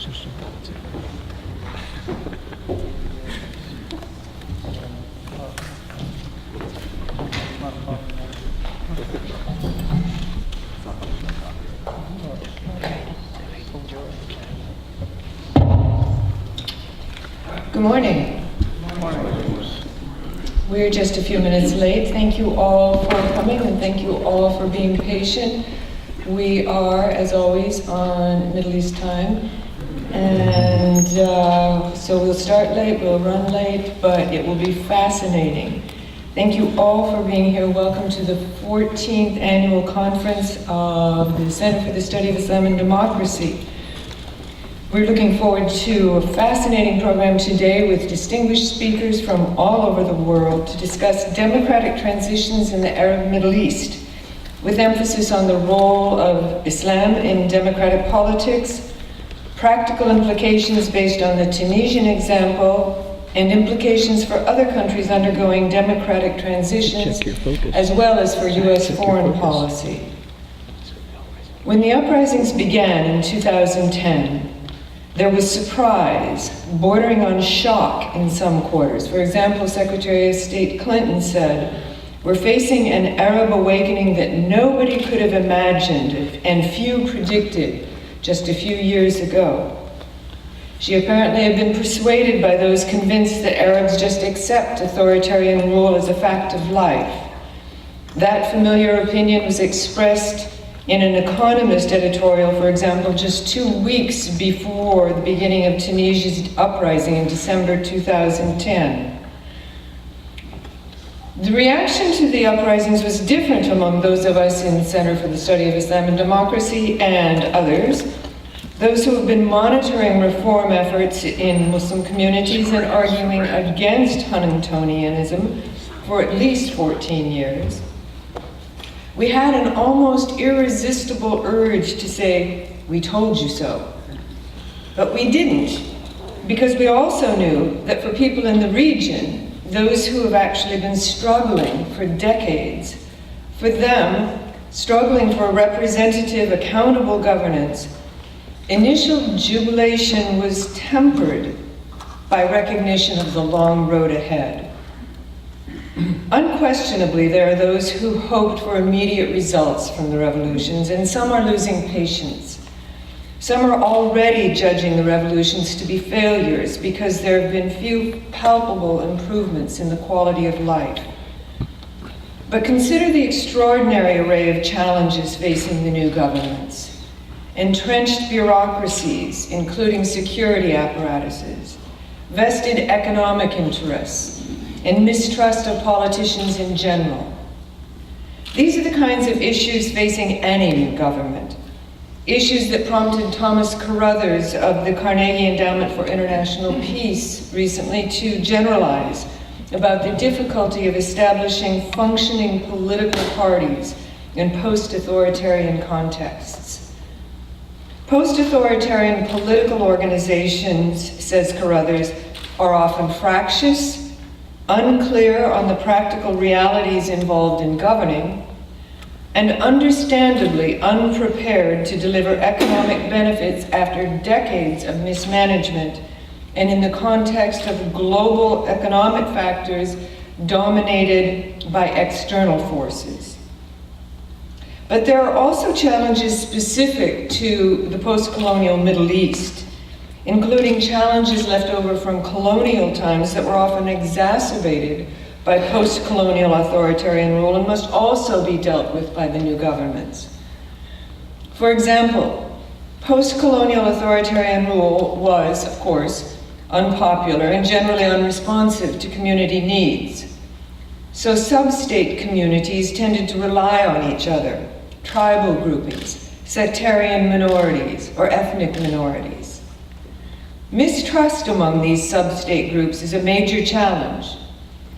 Good morning. We're just a few minutes late. Thank you all for coming and thank you all for being patient. We are, as always, on Middle East time. And so we'll start late, we'll run late, but it will be fascinating. Thank you all for being here. Welcome to the 14th Annual Conference of the Center for the Study of Islam and Democracy. We're looking forward to a fascinating program today with distinguished speakers from all over the world to discuss democratic transitions in the Arab Middle East, with emphasis on the role of Islam in democratic politics, practical implications based on the Tunisian example, and implications for other countries undergoing democratic transitions, as well as for U.S. foreign policy. When the uprisings began in 2010, there was surprise, bordering on shock in some quarters. For example, Secretary of State Clinton said, "We're facing an Arab awakening that nobody could have imagined and few predicted just a few years ago." She apparently had been persuaded by those convinced that Arabs just accept authoritarian rule as a fact of life. That familiar opinion was expressed in an Economist editorial, for example, just 2 weeks before the beginning of Tunisia's uprising in December 2010. The reaction to the uprisings was different among those of us in the Center for the Study of Islam and Democracy and others, those who have been monitoring reform efforts in Muslim communities and arguing against Huntingtonianism for at least 14 years. We had an almost irresistible urge to say, "We told you so." But we didn't, because we also knew that for people in the region, those who have actually been struggling for decades, for them, struggling for representative, accountable governance, initial jubilation was tempered by recognition of the long road ahead. Unquestionably, there are those who hoped for immediate results from the revolutions, and some are losing patience. Some are already judging the revolutions to be failures because there have been few palpable improvements in the quality of life. But consider the extraordinary array of challenges facing the new governments. Entrenched bureaucracies, including security apparatuses, vested economic interests, and mistrust of politicians in general. These are the kinds of issues facing any new government. Issues that prompted Thomas Carruthers of the Carnegie Endowment for International Peace recently to generalize about the difficulty of establishing functioning political parties in post-authoritarian contexts. Post-authoritarian political organizations, says Carruthers, are often fractious, unclear on the practical realities involved in governing, and understandably unprepared to deliver economic benefits after decades of mismanagement and in the context of global economic factors dominated by external forces. But there are also challenges specific to the post-colonial Middle East, including challenges left over from colonial times that were often exacerbated by post-colonial authoritarian rule and must also be dealt with by the new governments. For example, post-colonial authoritarian rule was, of course, unpopular and generally unresponsive to community needs. So sub-state communities tended to rely on each other, tribal groupings, sectarian minorities, or ethnic minorities. Mistrust among these sub-state groups is a major challenge,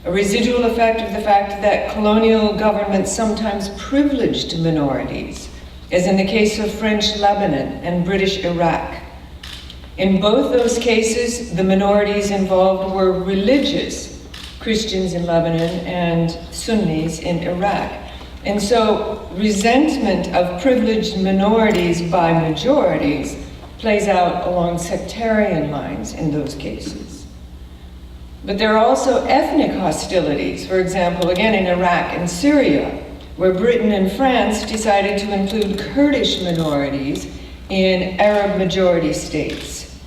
a residual effect of the fact that colonial governments sometimes privileged minorities, as in the case of French Lebanon and British Iraq. In both those cases, the minorities involved were religious, Christians in Lebanon and Sunnis in Iraq. And so resentment of privileged minorities by majorities plays out along sectarian lines in those cases. But there are also ethnic hostilities, for example, again in Iraq and Syria, where Britain and France decided to include Kurdish minorities in Arab-majority states.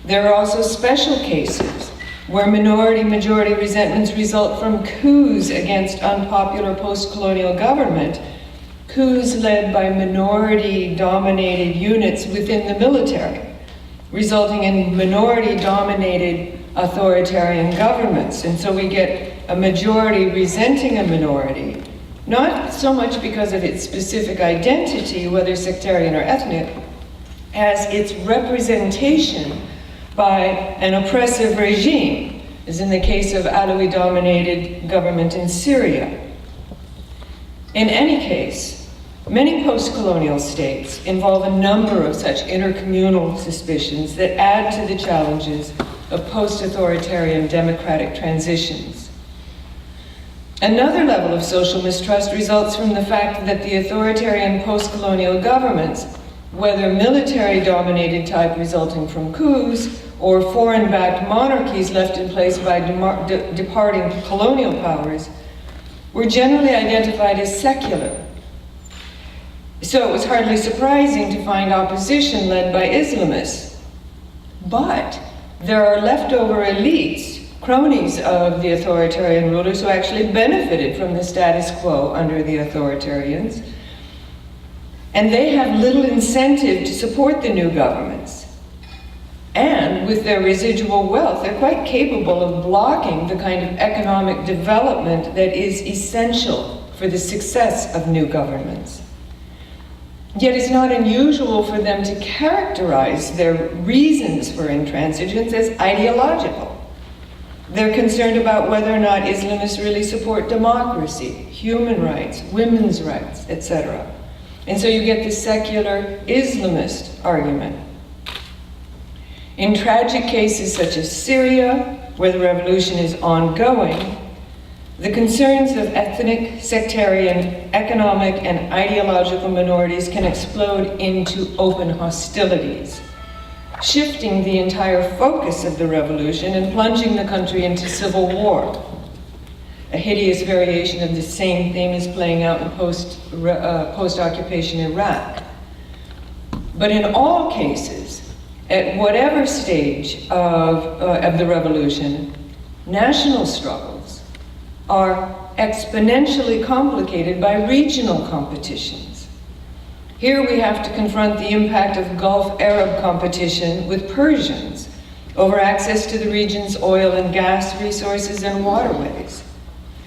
There are also special cases where minority-majority resentments result from coups against unpopular post-colonial government, coups led by minority-dominated units within the military, resulting in minority-dominated authoritarian governments. And so we get a majority resenting a minority, not so much because of its specific identity, whether sectarian or ethnic, as its representation by an oppressive regime, as in the case of Alawi-dominated government in Syria. In any case, many post-colonial states involve a number of such intercommunal suspicions that add to the challenges of post-authoritarian democratic transitions. Another level of social mistrust results from the fact that the authoritarian post-colonial governments, whether military-dominated type resulting from coups or foreign-backed monarchies left in place by departing colonial powers, were generally identified as secular. So it was hardly surprising to find opposition led by Islamists. But there are leftover elites, cronies of the authoritarian rulers, who actually benefited from the status quo under the authoritarians, and they have little incentive to support the new governments. And with their residual wealth, they're quite capable of blocking the kind of economic development that is essential for the success of new governments. Yet it's not unusual for them to characterize their reasons for intransigence as ideological. They're concerned about whether or not Islamists really support democracy, human rights, women's rights, etc. And so you get the secular Islamist argument. In tragic cases such as Syria, where the revolution is ongoing, the concerns of ethnic, sectarian, economic, and ideological minorities can explode into open hostilities, shifting the entire focus of the revolution and plunging the country into civil war. A hideous variation of the same theme is playing out in post-occupation Iraq. But in all cases, at whatever stage of the revolution, national struggles are exponentially complicated by regional competitions. Here we have to confront the impact of Gulf Arab competition with Persians over access to the region's oil and gas resources and waterways,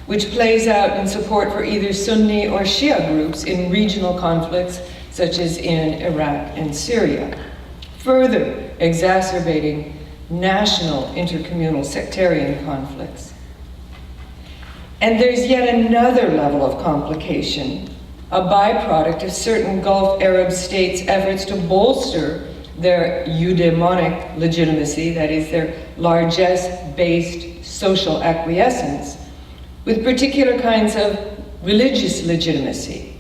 which plays out in support for either Sunni or Shia groups in regional conflicts such as in Iraq and Syria, further exacerbating national intercommunal sectarian conflicts. And there's yet another level of complication, a byproduct of certain Gulf Arab states' efforts to bolster their eudaimonic legitimacy, that is, their largesse-based social acquiescence, with particular kinds of religious legitimacy.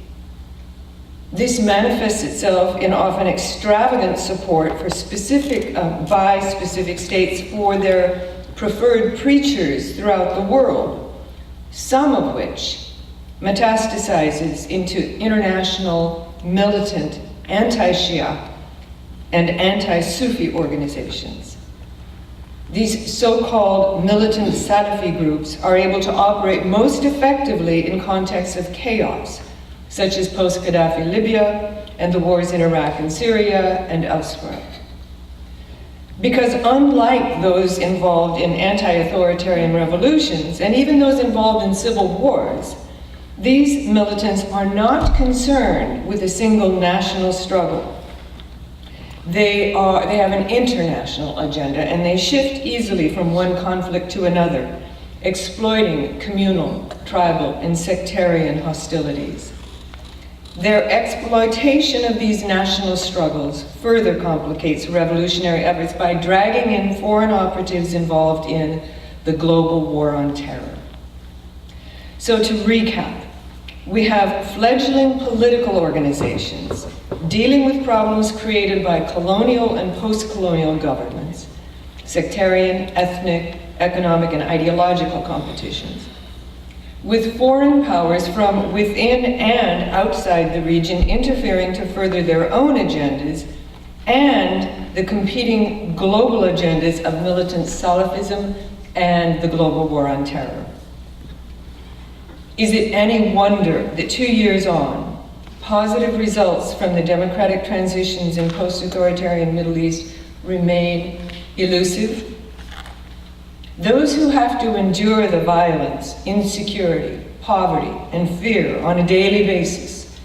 This manifests itself in often extravagant support for by specific states for their preferred preachers throughout the world, some of which metastasizes into international militant anti-Shia and anti-Sufi organizations. These so-called militant Salafi groups are able to operate most effectively in contexts of chaos, such as post-Gaddafi Libya and the wars in Iraq and Syria and elsewhere. Because unlike those involved in anti-authoritarian revolutions, and even those involved in civil wars, these militants are not concerned with a single national struggle. They have an international agenda, and they shift easily from one conflict to another, exploiting communal, tribal, and sectarian hostilities. Their exploitation of these national struggles further complicates revolutionary efforts by dragging in foreign operatives involved in the global war on terror. So to recap, we have fledgling political organizations dealing with problems created by colonial and post-colonial governments, sectarian, ethnic, economic, and ideological competitions, with foreign powers from within and outside the region interfering to further their own agendas and the competing global agendas of militant Salafism and the global war on terror. Is it any wonder that 2 years on, positive results from the democratic transitions in post-authoritarian Middle East remain elusive? Those who have to endure the violence, insecurity, poverty, and fear on a daily basis,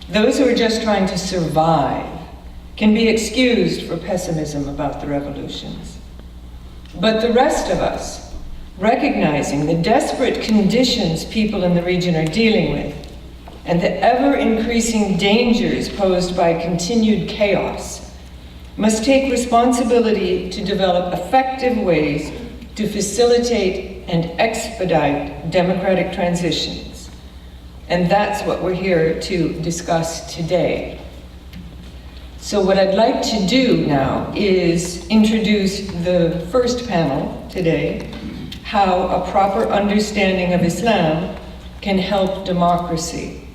those who are just trying to survive, can be excused for pessimism about the revolutions. But the rest of us, recognizing the desperate conditions people in the region are dealing with, and the ever-increasing dangers posed by continued chaos, must take responsibility to develop effective ways to facilitate and expedite democratic transitions. And that's what we're here to discuss today. So what I'd like to do now is introduce the first panel today, how a proper understanding of Islam can help democracy.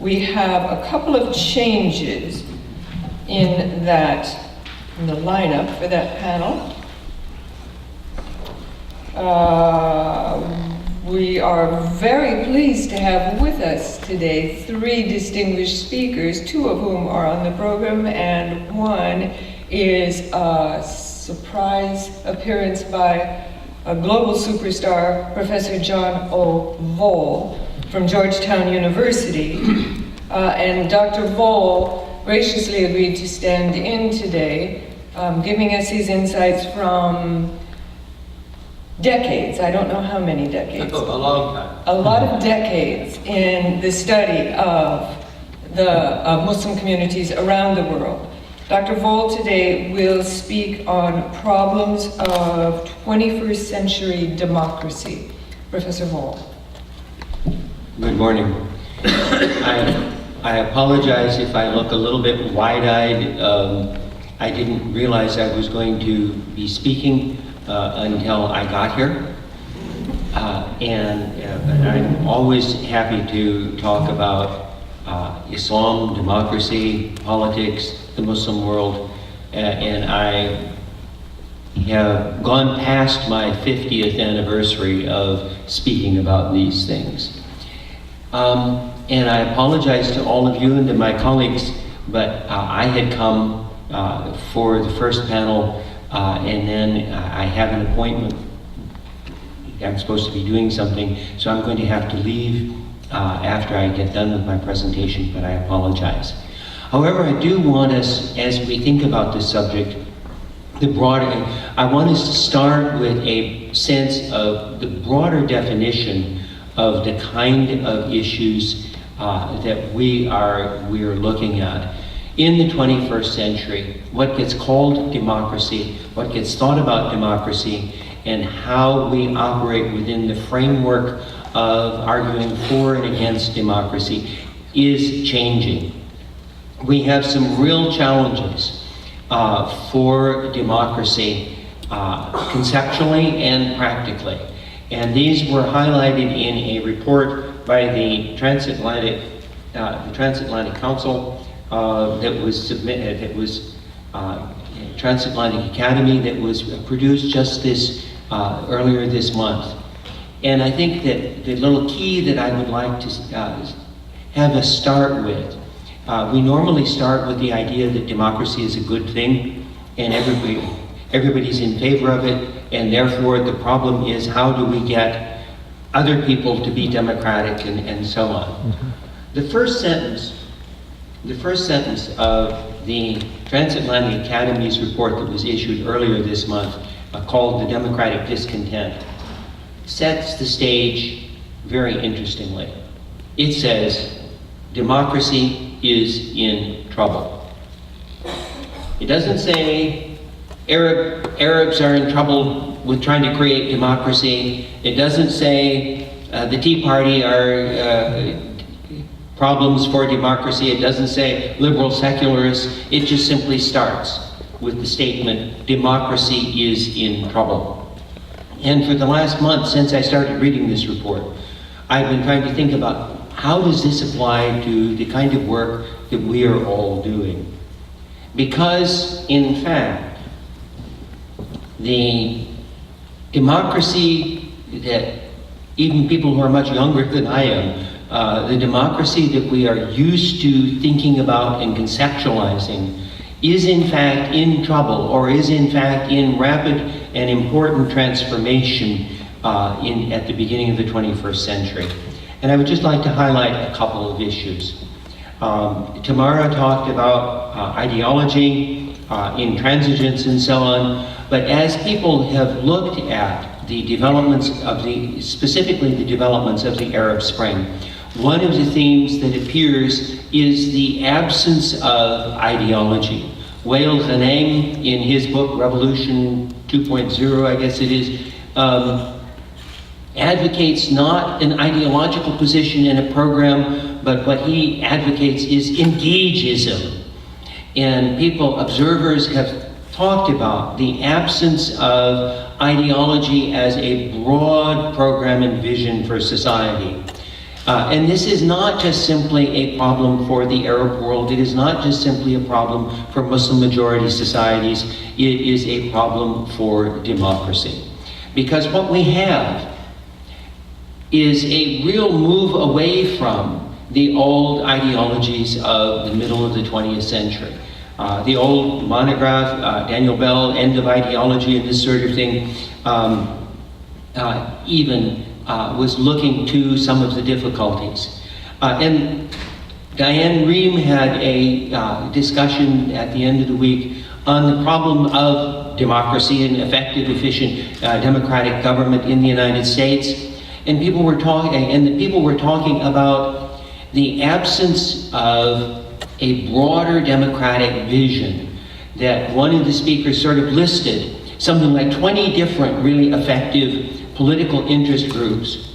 We have a couple of changes in the lineup for that panel. We are very pleased to have with us today 3 distinguished speakers, 2 of whom are on the program, and one is a surprise appearance by a global superstar, Professor John O. Voll from Georgetown University. And Dr. Voll graciously agreed to stand in today, giving us his insights from decades, I don't know how many decades. A long time. A lot of decades in the study of the Muslim communities around the world. Dr. Voll today will speak on problems of 21st century democracy. Professor Voll. Good morning. I apologize if I look a little bit wide-eyed. I didn't realize I was going to be speaking until I got here. And I'm always happy to talk about Islam, democracy, politics, the Muslim world, and I have gone past my 50th anniversary of speaking about these things. And I apologize to all of you and to my colleagues, but I had come for the first panel, and then I have an appointment. I'm supposed to be doing something, so I'm going to have to leave after I get done with my presentation, but I apologize. However, I do want us, as we think about this subject, I want us to start with a sense of the broader definition of the kind of issues that we are looking at. In the 21st century, what gets called democracy, what gets thought about democracy, and how we operate within the framework of arguing for and against democracy is changing. We have some real challenges for democracy conceptually and practically. And these were highlighted in a report by the Transatlantic Council that was submitted, Transatlantic Academy, that was produced just earlier this month. And I think that the little key that I would like to have us start with, we normally start with the idea that democracy is a good thing and everybody's in favor of it, and therefore the problem is how do we get other people to be democratic and so on. Mm-hmm. The first sentence of the Transatlantic Academy's report that was issued earlier this month, called The Democratic Discontent, sets the stage very interestingly. It says, democracy is in trouble. It doesn't say Arabs are in trouble with trying to create democracy. It doesn't say the Tea Party are problems for democracy. It doesn't say liberal secularists. It just simply starts with the statement, democracy is in trouble. And for the last month, since I started reading this report, I've been trying to think about how does this apply to the kind of work that we are all doing? Because, in fact, the democracy that even people who are much younger than I am, the democracy that we are used to thinking about and conceptualizing is in fact in trouble, or is in fact in rapid and important transformation at the beginning of the 21st century. And I would just like to highlight a couple of issues. Tamara talked about ideology, intransigence and so on, but as people have looked at the developments of specifically the developments of the Arab Spring, one of the themes that appears is the absence of ideology. Wael Ghanem, in his book Revolution 2.0, I guess it is, advocates not an ideological position in a program, but what he advocates is engageism. And people, observers, have talked about the absence of ideology as a broad program and vision for society. And this is not just simply a problem for the Arab world. It is not just simply a problem for Muslim majority societies. It is a problem for democracy. Because what we have is a real move away from the old ideologies of the middle of the 20th century. The old monograph, Daniel Bell, End of Ideology and this sort of thing, was looking to some of the difficulties. And Diane Rehm had a discussion at the end of the week on the problem of democracy and effective, efficient democratic government in the United States. And people were talking about the absence of a broader democratic vision that one of the speakers sort of listed, something like 20 different really effective political interest groups,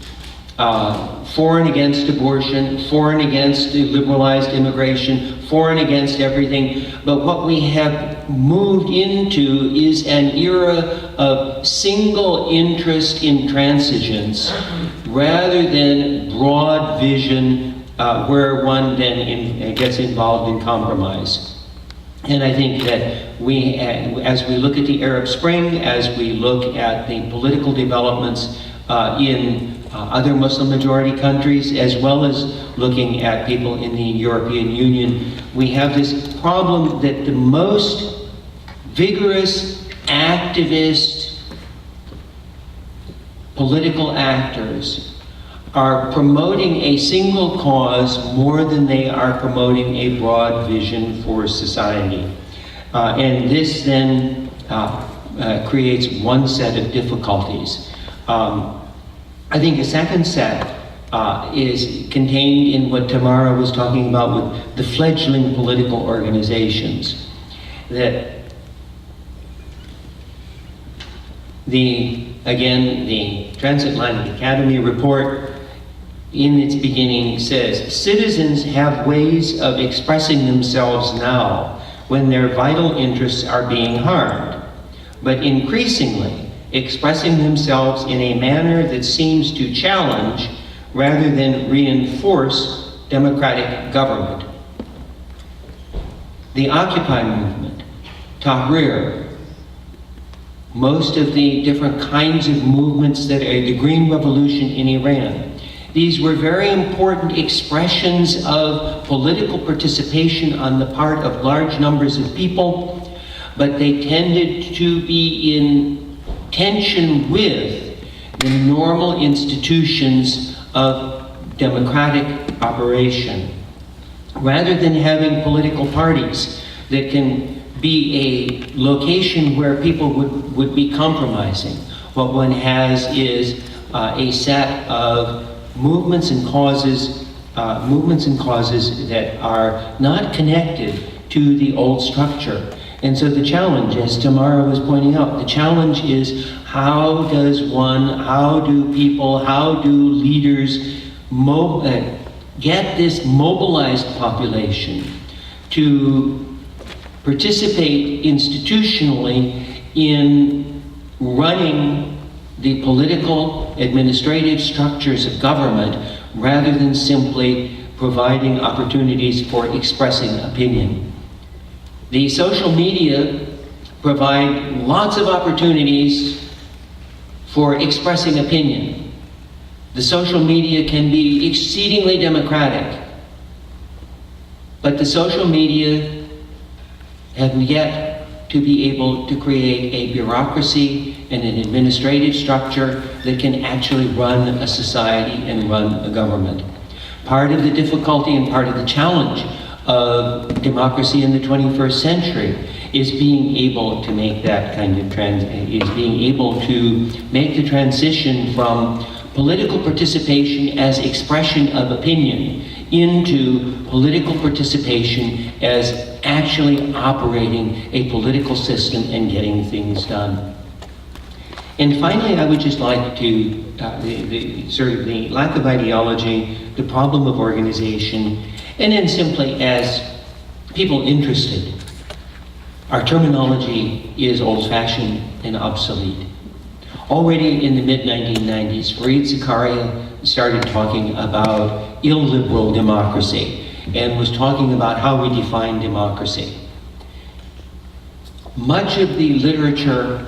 for and against abortion, for and against liberalized immigration, for and against everything. But what we have moved into is an era of single interest intransigence rather than broad vision where one then gets involved in compromise. And I think that as we look at the Arab Spring, as we look at the political developments in other Muslim majority countries, as well as looking at people in the European Union, we have this problem that the most vigorous, activist, political actors are promoting a single cause more than they are promoting a broad vision for society. And this then creates one set of difficulties. I think a second set is contained in what Tamara was talking about with the fledgling political organizations. That the Transatlantic Academy report in its beginning says, citizens have ways of expressing themselves now when their vital interests are being harmed, but increasingly expressing themselves in a manner that seems to challenge rather than reinforce democratic government. The Occupy movement, Tahrir, most of the different kinds of movements that are the Green Revolution in Iran, these were very important expressions of political participation on the part of large numbers of people, but they tended to be in tension with the normal institutions of democratic operation. Rather than having political parties that can be a location where people would be compromising, what one has is a set of movements and causes that are not connected to the old structure. And so the challenge, as Tamara was pointing out, the challenge is how do leaders get this mobilized population to participate institutionally in running the political, administrative structures of government rather than simply providing opportunities for expressing opinion. The social media provide lots of opportunities for expressing opinion. The social media can be exceedingly democratic, but the social media have yet to be able to create a bureaucracy and an administrative structure that can actually run a society and run a government. Part of the difficulty and part of the challenge of democracy in the 21st century is being able to make that kind of the transition from political participation as expression of opinion into political participation as actually operating a political system and getting things done. And finally, I would just like to, the lack of ideology, the problem of organization, and then simply as people interested, our terminology is old-fashioned and obsolete. Already in the mid-1990s, Fareed Zakaria started talking about illiberal democracy and was talking about how we define democracy. Much of the literature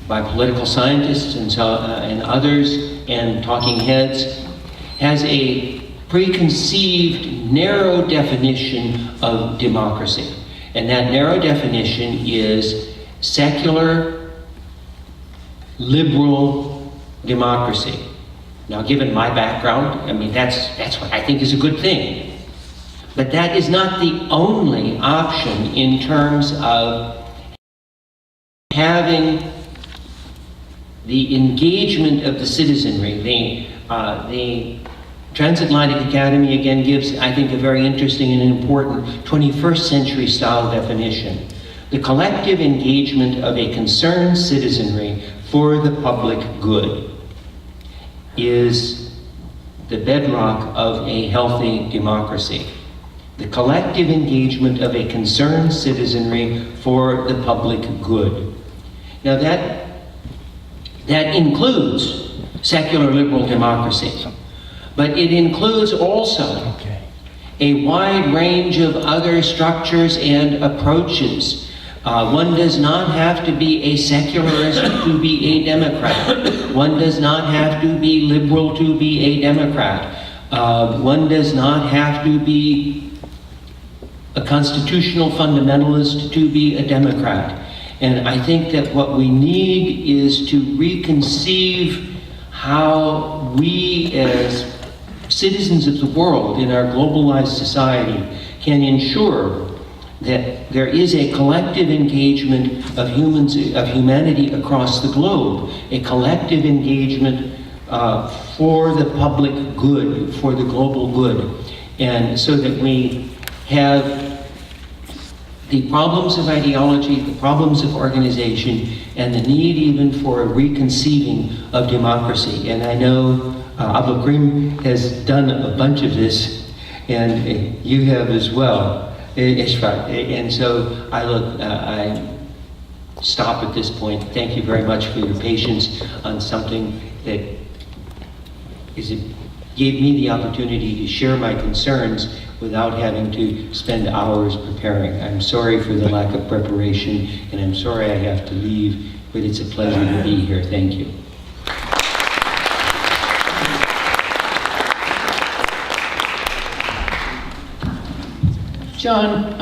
by political scientists and others and talking heads has a preconceived narrow definition of democracy. And that narrow definition is secular, liberal democracy. Now, given my background, I mean, that's what I think is a good thing. But that is not the only option in terms of having the engagement of the citizenry. The Transatlantic Academy again gives, I think, a very interesting and important 21st century style definition. The collective engagement of a concerned citizenry for the public good is the bedrock of a healthy democracy. The collective engagement of a concerned citizenry for the public good. Now that includes secular liberal democracy, but it includes also a wide range of other structures and approaches. One does not have to be a secularist to be a Democrat. One does not have to be liberal to be a Democrat. One does not have to be a constitutional fundamentalist to be a Democrat. And I think that what we need is to reconceive how we as citizens of the world in our globalized society can ensure that there is a collective engagement of humanity across the globe, a collective engagement for the public good, for the global good, and so that we have the problems of ideology, the problems of organization, and the need even for a reconceiving of democracy. And I know Abdolkarim has done a bunch of this, and you have as well, Ashfaq. And so I stop at this point. Thank you very much for your patience on something that gave me the opportunity to share my concerns without having to spend hours preparing. I'm sorry for the lack of preparation, and I'm sorry I have to leave, but it's a pleasure to be here. Thank you. John,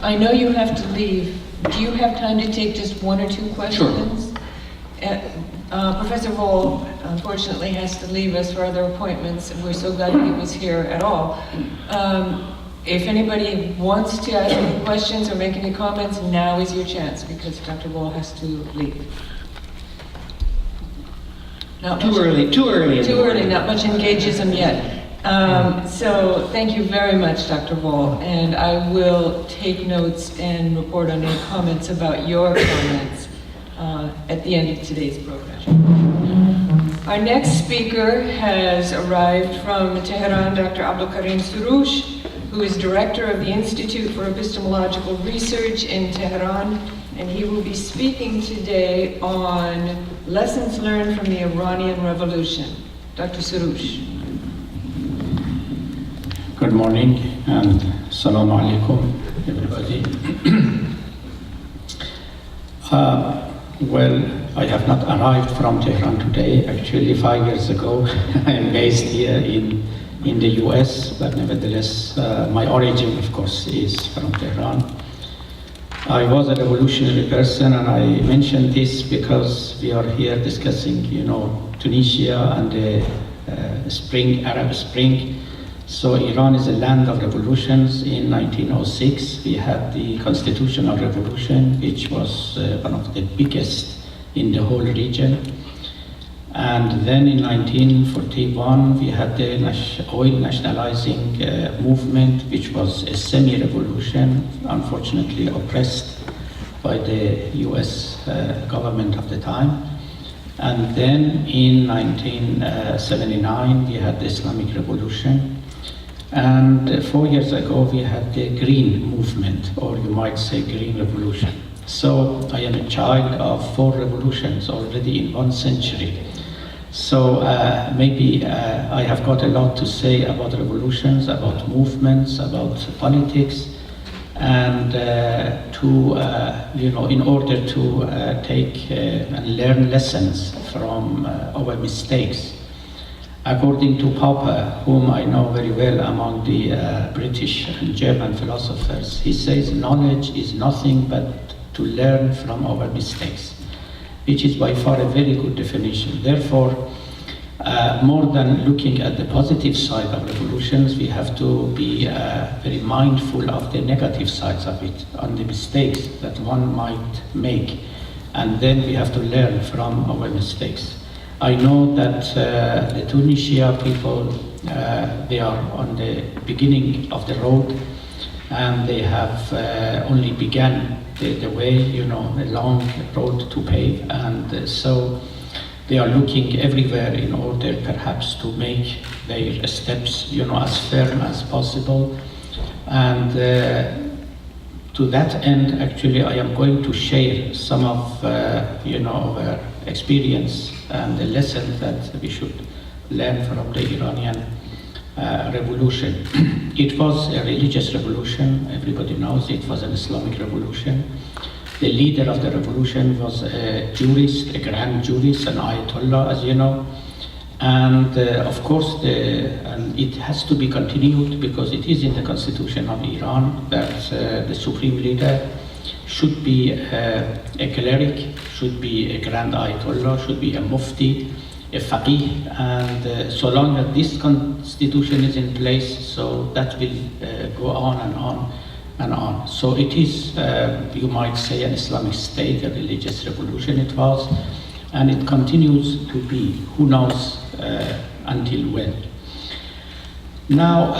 I know you have to leave. Do you have time to take just one or two questions? Sure. Professor Voll, unfortunately, has to leave us for other appointments, and we're so glad he was here at all. If anybody wants to ask any questions or make any comments, now is your chance, because Dr. Voll has to leave. Too early. Too early, not much engagism yet. So thank you very much, Dr. Voll, and I will take notes and report on any comments about your comments at the end of today's program. Our next speaker has arrived from Tehran, Dr. Abdolkarim Soroush, who is director of the Institute for Epistemological Research in Tehran, and he will be speaking today on lessons learned from the Iranian Revolution. Dr. Soroush. Good morning and assalamu alaikum, everybody. Well, I have not arrived from Tehran today. Actually, 5 years ago, I am based here in the US, but nevertheless, my origin, of course, is from Tehran. I was a revolutionary person, and I mention this because we are here discussing, Tunisia and the Arab Spring. So Iran is a land of revolutions. In 1906, we had the Constitutional Revolution, which was one of the biggest in the whole region. And then in 1941, we had the oil nationalizing movement, which was a semi-revolution, unfortunately oppressed by the US government of the time. And then in 1979, we had the Islamic Revolution. And 4 years ago, we had the Green Movement, or you might say Green Revolution. So I am a child of 4 revolutions already in 1 century. So maybe I have got a lot to say about revolutions, about movements, about politics, and in order to take and learn lessons from our mistakes. According to Popper, whom I know very well among the British and German philosophers, he says knowledge is nothing but to learn from our mistakes, which is by far a very good definition. Therefore, more than looking at the positive side of revolutions, we have to be very mindful of the negative sides of it, on the mistakes that one might make, and then we have to learn from our mistakes. I know that the Tunisia people, they are on the beginning of the road, and they have only begun the way, a long road to pave, and so they are looking everywhere in order perhaps to make their steps, as firm as possible. And to that end, actually, I am going to share some of, our experience and the lesson that we should learn from the Iranian revolution. It was a religious revolution, everybody knows it was an Islamic revolution. The leader of the revolution was a jurist, a grand jurist, an Ayatollah, as you know. And of course, and it has to be continued because it is in the constitution of Iran that the supreme leader should be a cleric, should be a grand Ayatollah, should be a mufti, a faqih, and so long as this constitution is in place, so that will go on and on and on. So it is, you might say, an Islamic state, a religious revolution it was, and it continues to be, who knows until when. Now,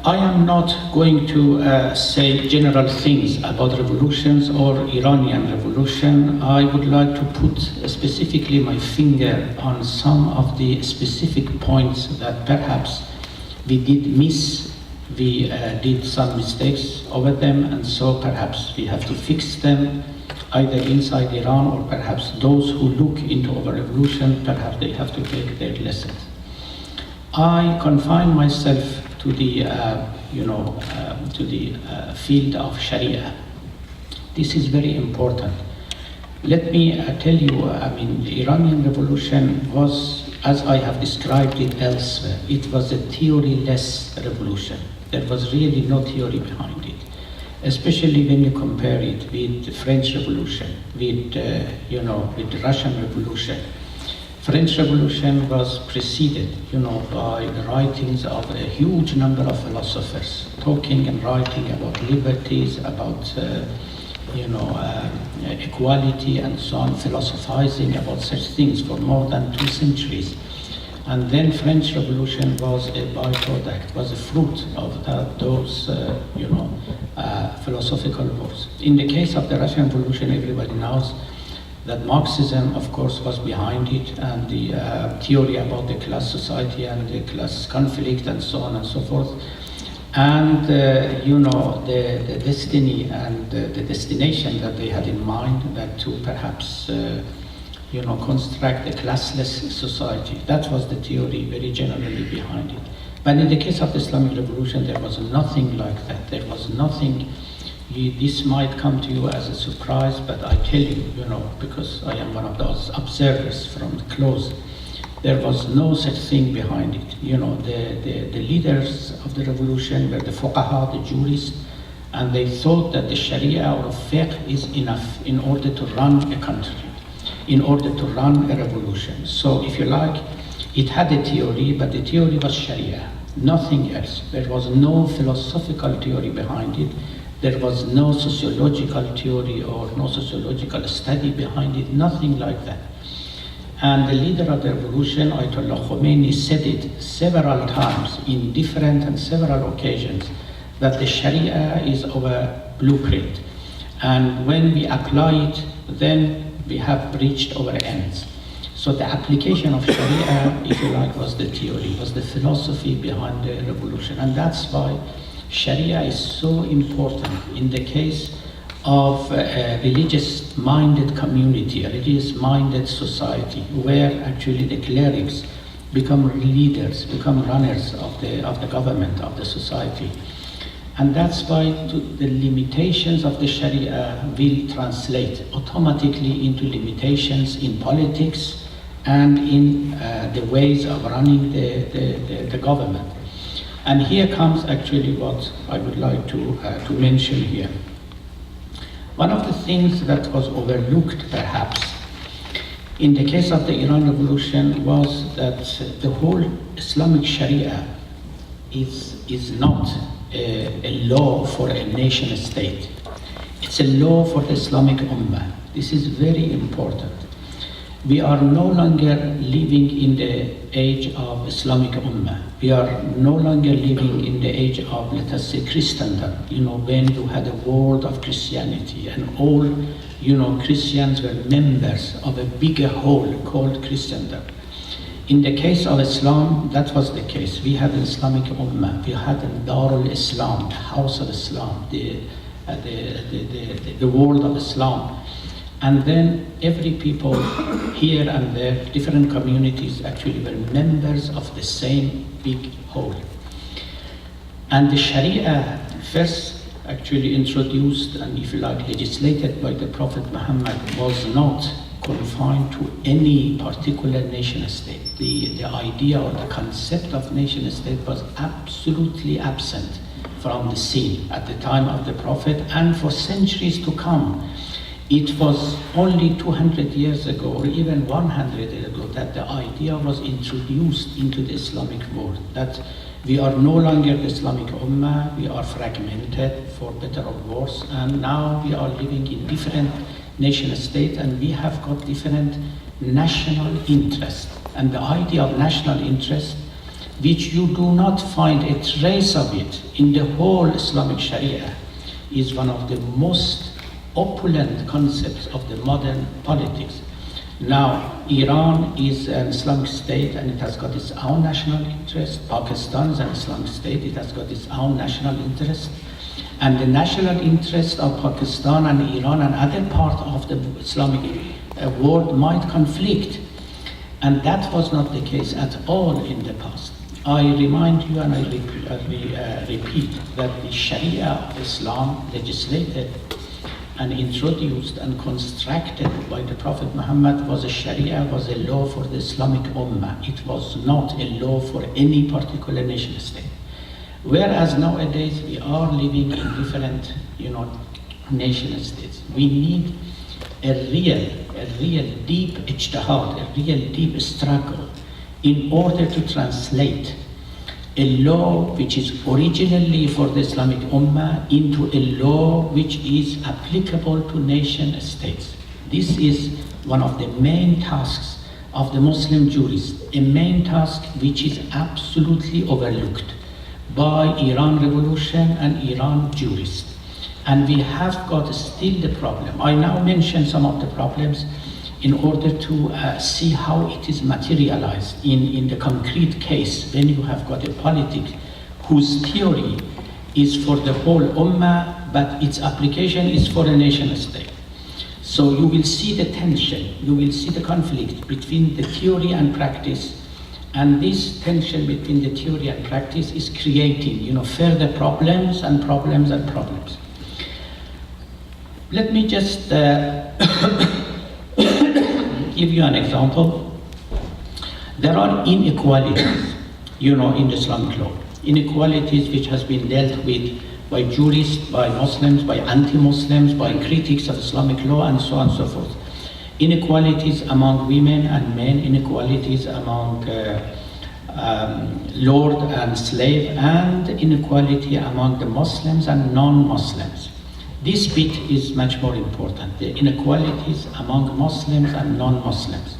I am not going to say general things about revolutions or Iranian revolution. I would like to put specifically my finger on some of the specific points that perhaps we did miss. We did some mistakes over them, and so perhaps we have to fix them, either inside Iran or perhaps those who look into our revolution, perhaps they have to take their lessons. I confine myself to the, field of Sharia. This is very important. Let me tell you, the Iranian Revolution was, as I have described it elsewhere, it was a theory-less revolution. There was really no theory behind it, especially when you compare it with the French Revolution, with the Russian Revolution. French Revolution was preceded, by the writings of a huge number of philosophers, talking and writing about liberties, about, equality and so on, philosophizing about such things for more than 2 centuries. And then French Revolution was a byproduct, was a fruit of those, philosophical wars. In the case of the Russian Revolution, everybody knows that Marxism, of course, was behind it, and the theory about the class society and the class conflict and so on and so forth. And, you know, the destiny and the destination that they had in mind, that to perhaps, you know, construct a classless society. That was the theory very generally behind it. But in the case of the Islamic Revolution, there was nothing like that. There was nothing. This might come to you as a surprise, but I tell you, you know, because I am one of those observers from close, there was no such thing behind it. You know, the leaders of the revolution were the fuqaha, the jurists, and they thought that the Sharia or fiqh is enough in order to run a country, in order to run a revolution. So if you like, it had a theory, but the theory was Sharia, nothing else. There was no philosophical theory behind it. There was no sociological theory or no sociological study behind it, nothing like that. And the leader of the revolution, Ayatollah Khomeini, said it several times in different and several occasions that the Sharia is our blueprint. And when we apply it, then we have reached our ends. So the application of Sharia, if you like, was the theory, was the philosophy behind the revolution. And that's why Sharia is so important in the case of a religious-minded community, a religious-minded society, where actually the clerics become leaders, become runners of the government, of the society. And that's why the limitations of the Sharia will translate automatically into limitations in politics and in the ways of running the government. And here comes actually what I would like to mention here. One of the things that was overlooked perhaps in the case of the Iran Revolution was that the whole Islamic Sharia is not a law for a nation state. It's a law for the Islamic Ummah. This is very important. We are no longer living in the age of Islamic Ummah. We are no longer living in the age of, let us say, Christendom. You know, when you had a world of Christianity and all, you know, Christians were members of a bigger whole called Christendom. In the case of Islam, that was the case. We had an Islamic Ummah. We had a Darul Islam, the house of Islam, the world of Islam. And then every people here and there, different communities actually were members of the same big whole. And the Sharia first actually introduced and, if you like, legislated by the Prophet Muhammad was not confined to any particular nation state. The idea or the concept of nation state was absolutely absent from the scene at the time of the Prophet and for centuries to come. It was only 200 years ago or even 100 years ago that the idea was introduced into the Islamic world, that we are no longer the Islamic Ummah, we are fragmented for better or worse, and now we are living in different nation states and we have got different national interests. And the idea of national interest, which you do not find a trace of it in the whole Islamic Sharia, is one of the most opulent concepts of the modern politics. Now, Iran is an Islamic state and it has got its own national interest. Pakistan is an Islamic state, it has got its own national interest. And the national interest of Pakistan and Iran and other parts of the Islamic world might conflict. And that was not the case at all in the past. I remind you and I repeat that the Sharia of Islam legislated and introduced and constructed by the Prophet Muhammad was a Sharia, was a law for the Islamic Ummah. It was not a law for any particular nation state. Whereas nowadays we are living in different, you know, nation states. We need a real deep ijtihad, a real deep struggle in order to translate a law which is originally for the Islamic Ummah into a law which is applicable to nation states. This is one of the main tasks of the Muslim jurists, a main task which is absolutely overlooked by Iran Revolution and Iran jurists. And we have got still the problem. I now mention some of the problems, in order to see how it is materialized in the concrete case when you have got a politic whose theory is for the whole Ummah, but its application is for a nation state. So you will see the tension, you will see the conflict between the theory and practice, and this tension between the theory and practice is creating, further problems and problems and problems. Let me just give you an example. There are inequalities, in Islamic law. Inequalities which has been dealt with by jurists, by Muslims, by anti-Muslims, by critics of Islamic law, and so on and so forth. Inequalities among women and men, inequalities among lord and slave, and inequality among the Muslims and non-Muslims. This bit is much more important, the inequalities among Muslims and non-Muslims.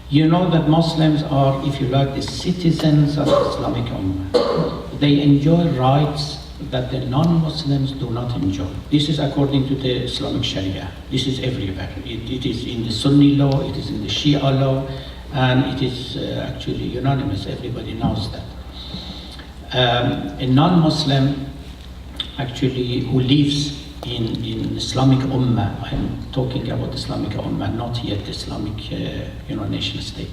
You know that Muslims are, if you like, the citizens of the Islamic Ummah. They enjoy rights that the non-Muslims do not enjoy. This is according to the Islamic Sharia. This is everywhere. It is in the Sunni law, it is in the Shia law, and it is actually unanimous. Everybody knows that. A non-Muslim actually who lives in Islamic Ummah, I'm talking about Islamic Ummah, not yet Islamic nation state.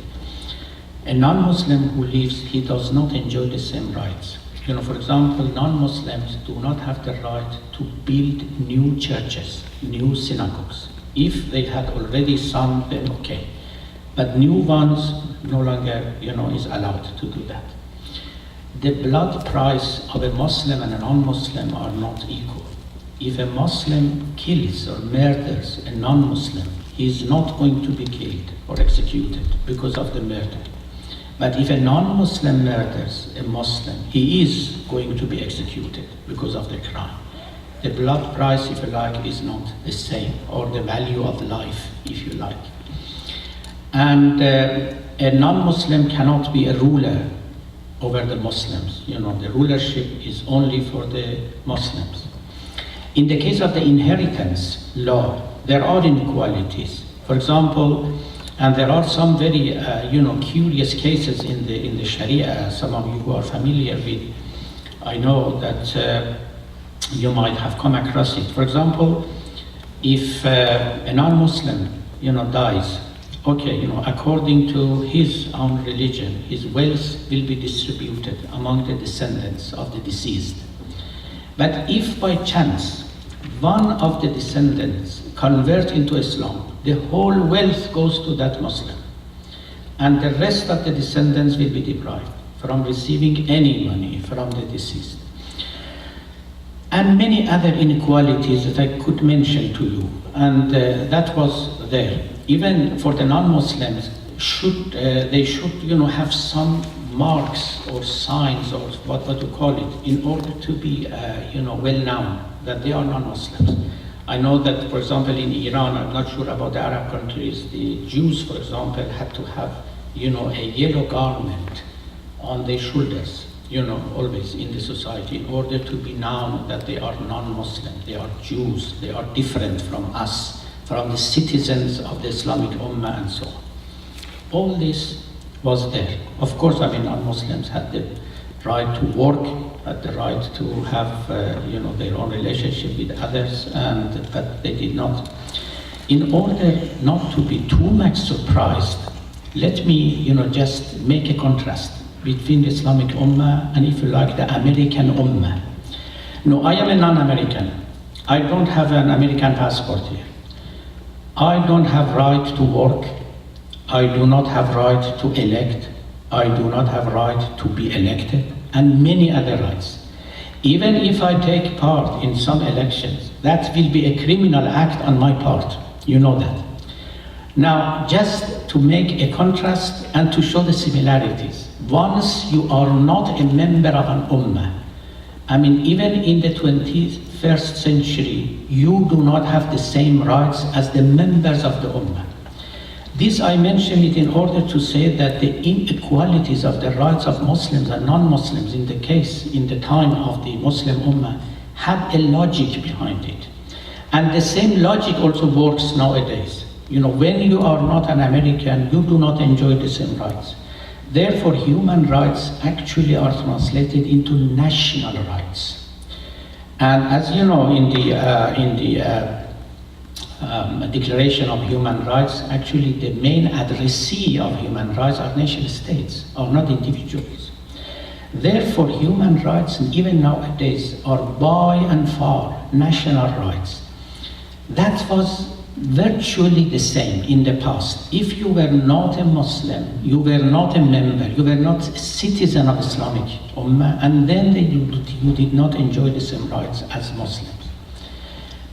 A non-Muslim who lives, he does not enjoy the same rights. For example, non-Muslims do not have the right to build new churches, new synagogues. If they had already some, then okay. But new ones no longer, is allowed to do that. The blood price of a Muslim and a non-Muslim are not equal. If a Muslim kills or murders a non-Muslim, he is not going to be killed or executed because of the murder. But if a non-Muslim murders a Muslim, he is going to be executed because of the crime. The blood price, if you like, is not the same, or the value of life, if you like. And a non-Muslim cannot be a ruler over the Muslims. The rulership is only for the Muslims. In the case of the inheritance law, there are inequalities. For example, and there are some very, curious cases in the Sharia. Some of you who are familiar with, I know that you might have come across it. For example, if a non-Muslim, dies, okay, according to his own religion, his wealth will be distributed among the descendants of the deceased. But if by chance one of the descendants convert into Islam, the whole wealth goes to that Muslim, and the rest of the descendants will be deprived from receiving any money from the deceased. And many other inequalities that I could mention to you, and that was there. Even for the non-Muslims, they should have some marks or signs, or what to call it, in order to be well known that they are non-Muslims. I know that, for example, in Iran, I'm not sure about the Arab countries, the Jews, for example, had to have a yellow garment on their shoulders, always in the society, in order to be known that they are non-Muslim, they are Jews, they are different from us, from the citizens of the Islamic Ummah, and so on. All this was there. Of course, non-Muslims had the right to work, had the right to have their own relationship with others, but they did not. In order not to be too much surprised, let me just make a contrast between the Islamic Ummah and, if you like, the American Ummah. No, I am a non-American. I don't have an American passport here. I don't have right to work. I do not have right to elect. I do not have right to be elected, and many other rights. Even if I take part in some elections, that will be a criminal act on my part. You know that. Now, just to make a contrast and to show the similarities, once you are not a member of an ummah, even in the 21st century, you do not have the same rights as the members of the ummah. This I mention it in order to say that the inequalities of the rights of Muslims and non-Muslims in the time of the Muslim Ummah had a logic behind it. And the same logic also works nowadays. You know, when you are not an American, you do not enjoy the same rights. Therefore, human rights actually are translated into national rights. And as you know, in the Declaration of Human Rights, actually the main addressee of human rights are nation states, are not individuals. Therefore, human rights, even nowadays, are by and far national rights. That was virtually the same in the past. If you were not a Muslim, you were not a member, you were not a citizen of Islamic Ummah, and then you did not enjoy the same rights as Muslims.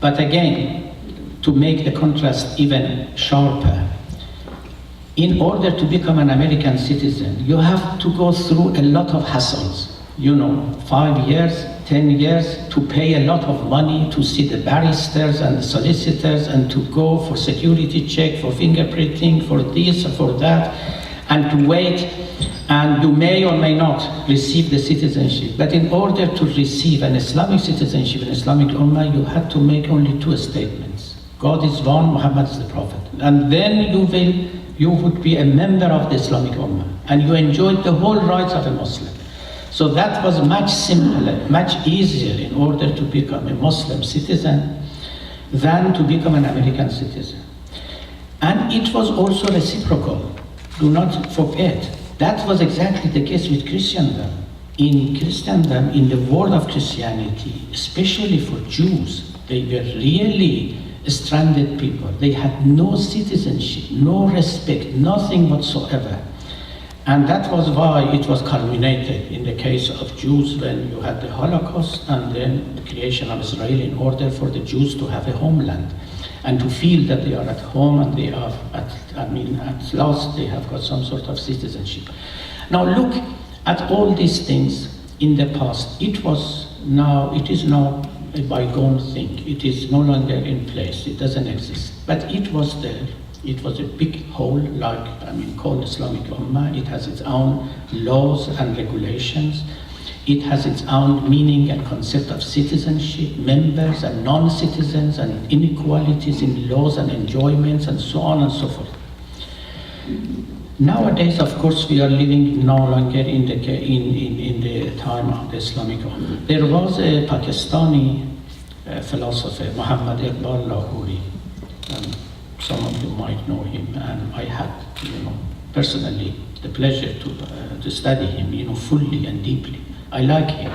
But again, to make the contrast even sharper, in order to become an American citizen, you have to go through a lot of hassles. You know, 5 years, 10 years, to pay a lot of money to see the barristers and the solicitors, and to go for security check, for fingerprinting, for this, for that, and to wait. And you may or may not receive the citizenship. But in order to receive an Islamic citizenship in Islamic Ummah, you had to make only 2 statements. God is one, Muhammad is the Prophet. And then you would be a member of the Islamic Ummah, and you enjoyed the whole rights of a Muslim. So that was much simpler, much easier in order to become a Muslim citizen than to become an American citizen. And it was also reciprocal. Do not forget, that was exactly the case with Christendom. In Christendom, in the world of Christianity, especially for Jews, they were really stranded people. They had no citizenship, no respect, nothing whatsoever. And that was why it was culminated in the case of Jews when you had the Holocaust and then the creation of Israel in order for the Jews to have a homeland and to feel that they are at home and they are, at last they have got some sort of citizenship. Now look at all these things in the past. It is now a bygone thing. It is no longer in place. It doesn't exist. But it was there. It was a big whole, called Islamic Ummah. It has its own laws and regulations. It has its own meaning and concept of citizenship, members and non-citizens, and inequalities in laws and enjoyments, and so on and so forth. Nowadays, of course, we are living no longer in the time of the Islamic Ummah. There was a Pakistani philosopher, Muhammad Iqbal Lahori. Some of you might know him, and I had, personally the pleasure to study him, fully and deeply. I like him,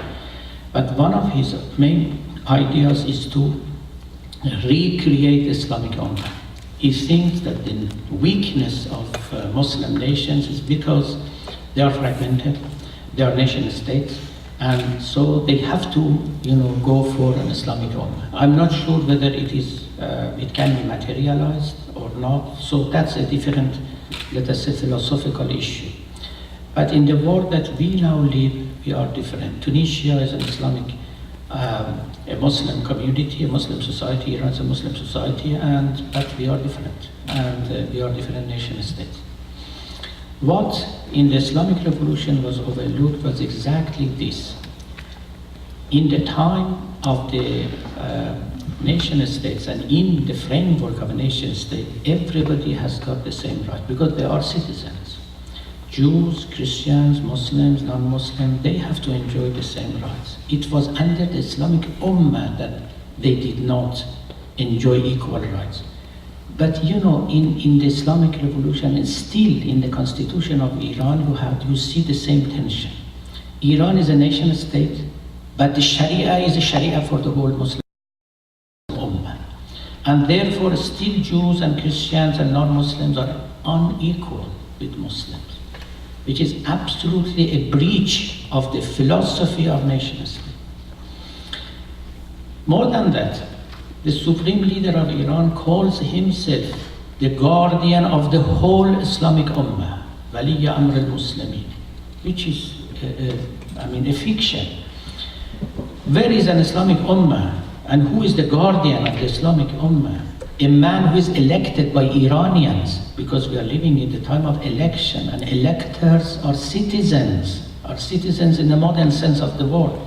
but one of his main ideas is to recreate Islamic Ummah. He thinks that the weakness of Muslim nations is because they are fragmented, they are nation states, and so they have to, go for an Islamic Ummah. I'm not sure whether it can be materialized or not. So that's a different, let us say, philosophical issue. But in the world that we now live, we are different. Tunisia is an Islamic, a Muslim community, a Muslim society. Iran is a Muslim society, but we are different, and we are different nation states. What in the Islamic Revolution was overlooked was exactly this. In the time of the nation states and in the framework of a nation state, everybody has got the same right because they are citizens. Jews, Christians, Muslims, non-Muslims, they have to enjoy the same rights. It was under the Islamic Ummah that they did not enjoy equal rights. But in the Islamic Revolution and still in the constitution of Iran, you see the same tension. Iran is a nation state, but the Sharia is a Sharia for the whole Muslim Ummah. And therefore still Jews and Christians and non-Muslims are unequal with Muslims, which is absolutely a breach of the philosophy of nation state. More than that, the supreme leader of Iran calls himself the guardian of the whole Islamic Ummah, Wali Amr al-Muslimin, which is a fiction. Where is an Islamic Ummah, and who is the guardian of the Islamic Ummah? A man who is elected by Iranians, because we are living in the time of election, and electors are citizens in the modern sense of the word.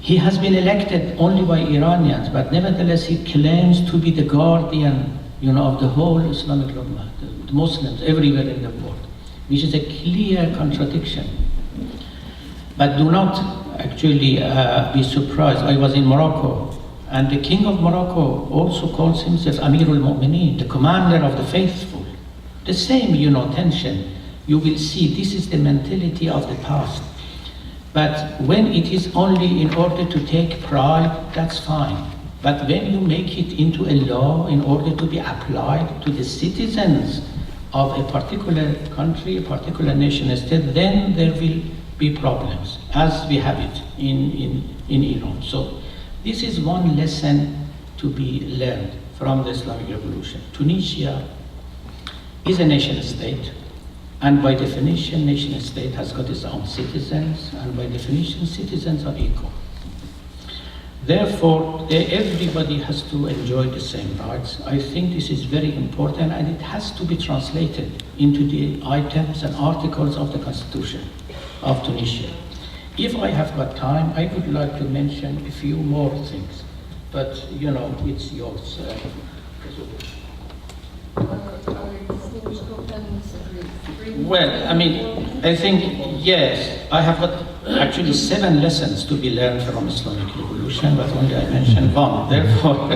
He has been elected only by Iranians, but nevertheless he claims to be the guardian of the whole Islamic Ummah, the Muslims everywhere in the world, which is a clear contradiction. But do not actually be surprised. I was in Morocco, and the king of Morocco also calls himself Amirul Mu'mineen, the commander of the faithful. The same, tension. You will see this is the mentality of the past. But when it is only in order to take pride, that's fine. But when you make it into a law in order to be applied to the citizens of a particular country, a particular nation state, then there will be problems, as we have it in Iran. So this is one lesson to be learned from the Islamic Revolution. Tunisia is a nation state, and by definition, nation state has got its own citizens, and by definition, citizens are equal. Therefore, everybody has to enjoy the same rights. I think this is very important, and it has to be translated into the items and articles of the Constitution of Tunisia. If I have got time, I would like to mention a few more things, but it's yours. Well, I think, yes, I have got actually 7 lessons to be learned from Islamic Revolution, but only I mentioned one. Therefore,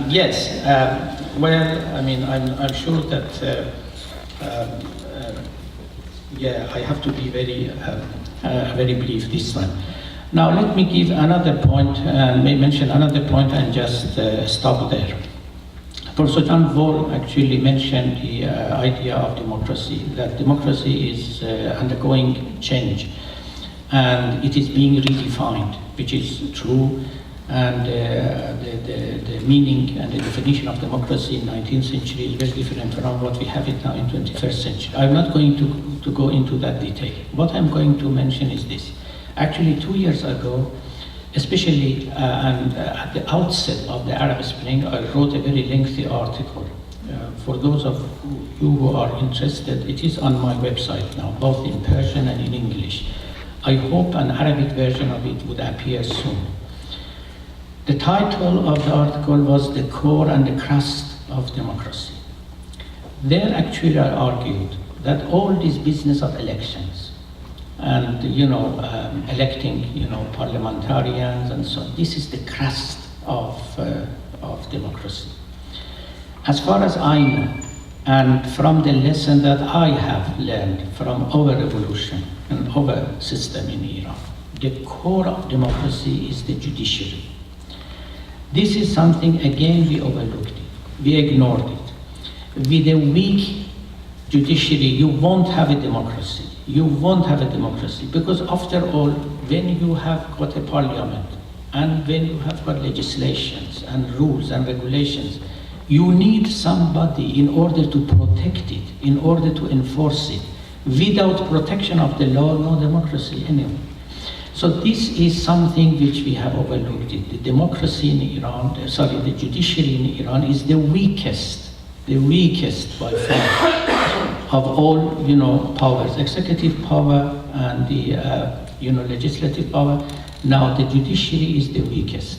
yes, I'm sure that, I have to be very brief this time. Now, let me give another point, and mention another point and just stop there. Professor John Voll actually mentioned the idea of democracy, that democracy is undergoing change and it is being redefined, which is true, and the meaning and the definition of democracy in 19th century is very different from what we have it now in 21st century. I'm not going to go into that detail. What I'm going to mention is this. Actually, 2 years ago, especially and at the outset of the Arab Spring, I wrote a very lengthy article. For those of you who are interested, it is on my website now, both in Persian and in English. I hope an Arabic version of it would appear soon. The title of the article was "The Core and the Crust of Democracy." There actually I argued that all this business of elections and electing parliamentarians and so on, this is the crust of democracy. As far as I know, and from the lesson that I have learned from our revolution and our system in Iran, the core of democracy is the judiciary. This is something, again, we overlooked it, we ignored it. With a weak judiciary, you won't have a democracy. You won't have a democracy, because after all, when you have got a parliament and when you have got legislations and rules and regulations, you need somebody in order to protect it, in order to enforce it. Without protection of the law, no democracy anyway. So this is something which we have overlooked. The democracy in Iran, the judiciary in Iran is the weakest by far of all, powers, executive power and the, legislative power. Now the judiciary is the weakest.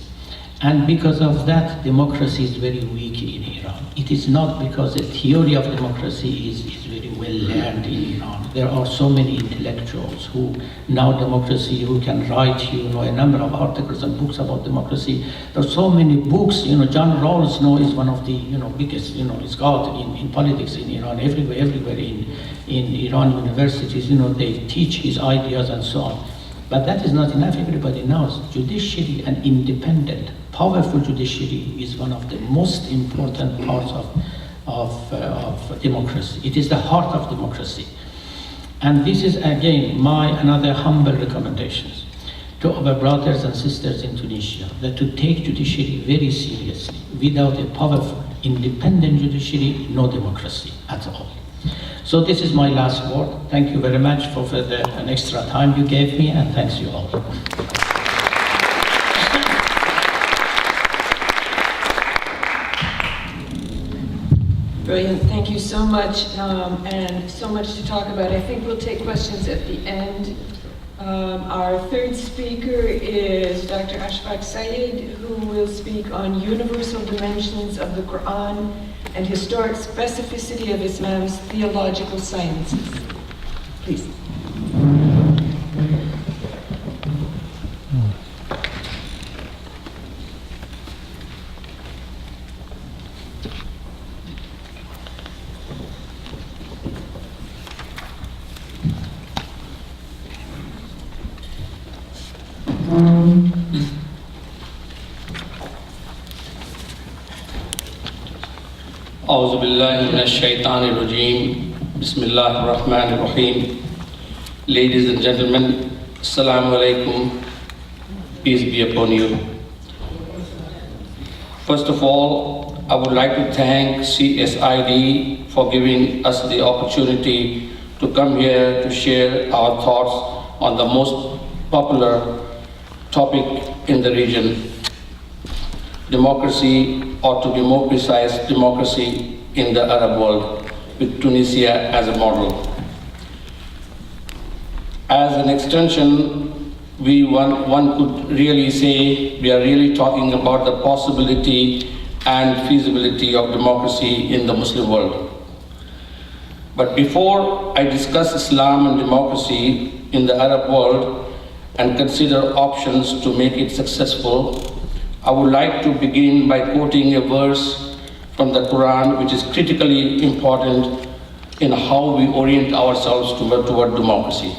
And because of that, democracy is very weak in Iran. It is not because the theory of democracy is very well learned in Iran. There are so many intellectuals who know democracy, who can write, a number of articles and books about democracy. There are so many books, John Rawls is one of the, biggest, is God in politics in Iran, everywhere in Iran universities, they teach his ideas and so on. But that is not enough. Everybody knows judiciary and independent, powerful judiciary is one of the most important parts of democracy. It is the heart of democracy. And this is, again, another humble recommendations to our brothers and sisters in Tunisia, that to take judiciary very seriously. Without a powerful, independent judiciary, no democracy at all. So this is my last word. Thank you very much for an extra time you gave me, and thanks you all. Brilliant, thank you so much, and so much to talk about. I think we'll take questions at the end Our third speaker is Dr. Ashfaq Syed, who will speak on universal dimensions of the Quran and historic specificity of Islam's theological sciences. Please. أعوذ بالله من الشيطان الرجيم بسم الله الرحمن الرحيم. Ladies and gentlemen, Assalamu alaikum, peace be upon you. First of all, I would like to thank CSID for giving us the opportunity to come here to share our thoughts on the most popular topic in the region, democracy, or to be more precise, democracy in the Arab world, with Tunisia as a model. As an extension, one could really say we are really talking about the possibility and feasibility of democracy in the Muslim world. But before I discuss Islam and democracy in the Arab world and consider options to make it successful, I would like to begin by quoting a verse from the Quran, which is critically important in how we orient ourselves toward democracy.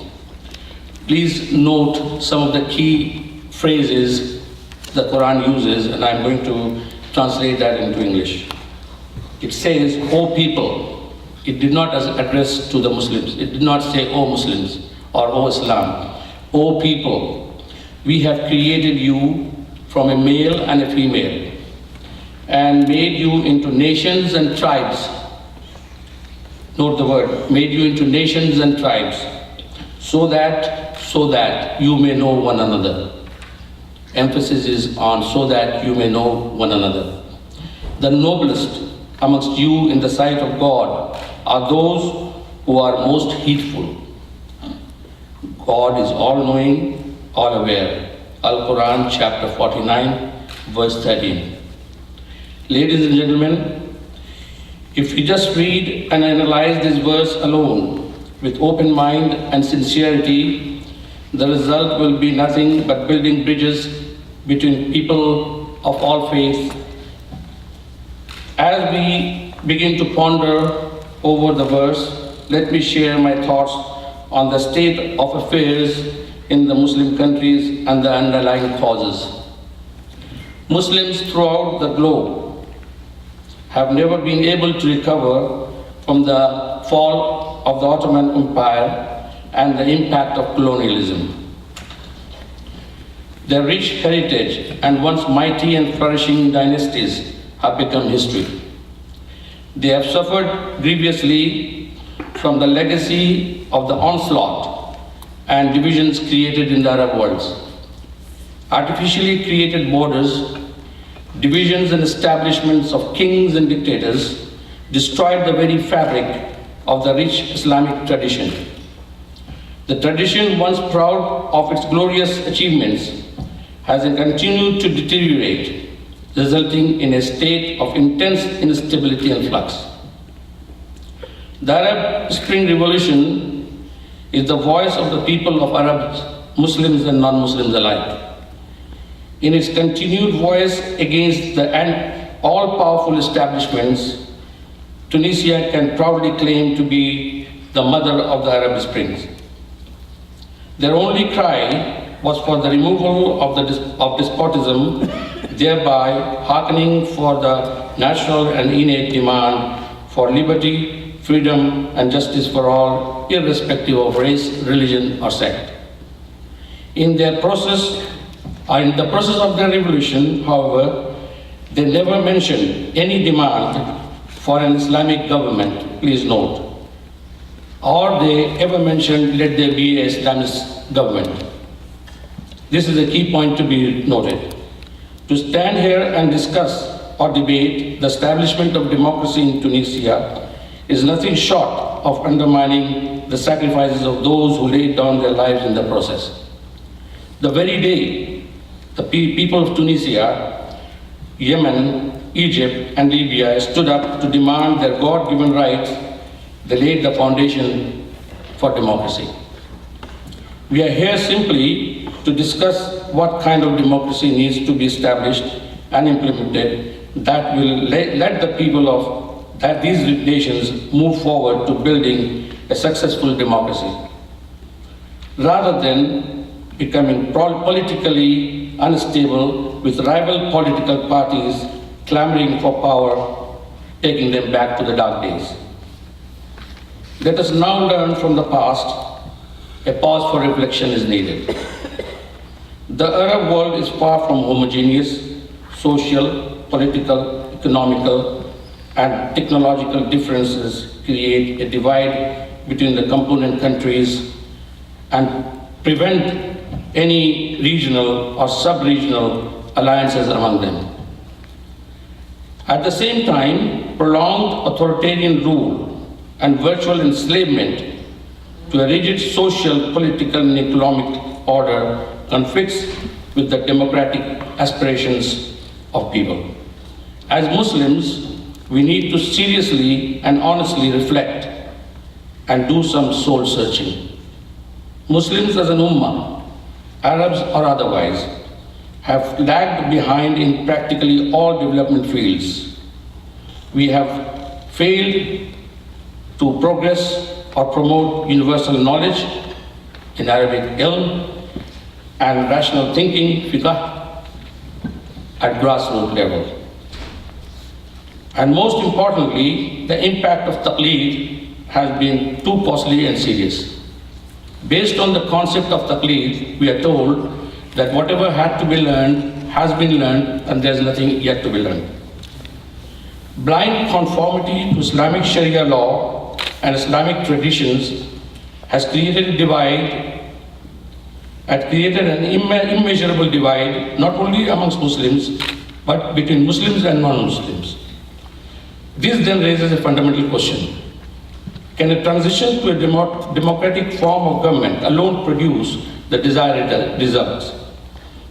Please note some of the key phrases the Quran uses, and I'm going to translate that into English. It says, "O people." It did not address to the Muslims. It did not say, "O Muslims," or "O Islam." "O people, we have created you from a male and a female, and made you into nations and tribes." Note the word, made you into nations and tribes, so that you may know one another. Emphasis is on so that you may know one another. The noblest amongst you in the sight of God are those who are most heedful. God is all-knowing, all-aware. Al-Quran, chapter 49, verse 13. Ladies and gentlemen, if we just read and analyze this verse alone with open mind and sincerity, the result will be nothing but building bridges between people of all faiths. As we begin to ponder over the verse, let me share my thoughts on the state of affairs in the Muslim countries and the underlying causes. Muslims throughout the globe have never been able to recover from the fall of the Ottoman Empire and the impact of colonialism. Their rich heritage and once mighty and flourishing dynasties have become history. They have suffered grievously from the legacy of the onslaught and divisions created in the Arab world. Artificially created borders, divisions and establishments of kings and dictators destroyed the very fabric of the rich Islamic tradition. The tradition, once proud of its glorious achievements, has continued to deteriorate, resulting in a state of intense instability and flux. The Arab Spring Revolution is the voice of the people of Arabs, Muslims and non-Muslims alike. In its continued voice against the all-powerful establishments, Tunisia can proudly claim to be the mother of the Arab Springs. Their only cry was for the removal of despotism, thereby hearkening for the natural and innate demand for liberty, freedom and justice for all, irrespective of race, religion or sect. In the process of their revolution, however, they never mentioned any demand for an Islamic government, please note, or they ever mentioned let there be an Islamist government. This is a key point to be noted. To stand here and discuss or debate the establishment of democracy in Tunisia is nothing short of undermining the sacrifices of those who laid down their lives in the process. The very day the people of Tunisia, Yemen, Egypt, and Libya stood up to demand their God-given rights, they laid the foundation for democracy. We are here simply to discuss what kind of democracy needs to be established and implemented that will let the people of these nations move forward to building a successful democracy, rather than becoming politically unstable with rival political parties clamoring for power, taking them back to the dark days. Let us now learn from the past. A pause for reflection is needed. The Arab world is far from homogeneous. Social, political, economical, and technological differences create a divide between the component countries and prevent any regional or sub-regional alliances among them. At the same time, prolonged authoritarian rule and virtual enslavement to a rigid social, political, and economic order conflicts with the democratic aspirations of people. As Muslims, we need to seriously and honestly reflect and do some soul searching. Muslims as an Ummah, Arabs or otherwise, have lagged behind in practically all development fields. We have failed to progress or promote universal knowledge in Arabic ilm and rational thinking, fiqh, at grassroots level. And most importantly, the impact of taqleed has been too costly and serious. Based on the concept of taqleed, we are told that whatever had to be learned has been learned and there's nothing yet to be learned. Blind conformity to Islamic Sharia law and Islamic traditions has created a divide, had created an immeasurable divide, not only amongst Muslims, but between Muslims and non-Muslims. This then raises a fundamental question. Can a transition to a democratic form of government alone produce the desired results,